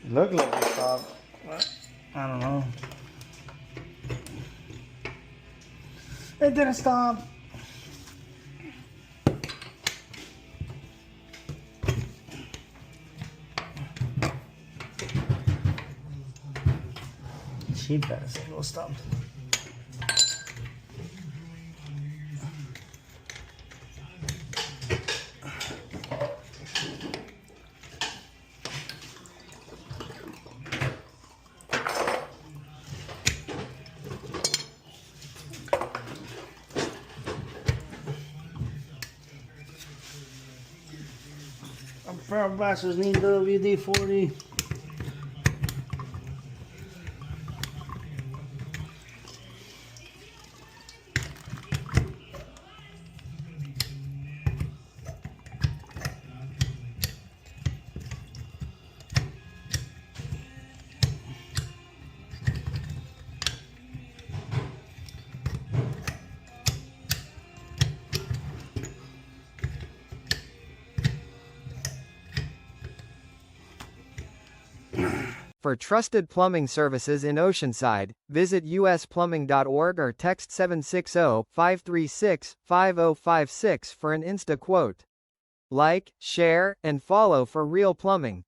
Look like it stopped. But I don't know. It didn't stop. Cheap ass it will stop. Our blasters need WD-40. For trusted plumbing services in Oceanside, visit usplumbing.org or text 760-536-5056 for an Insta quote. Like, share, and follow for real plumbing.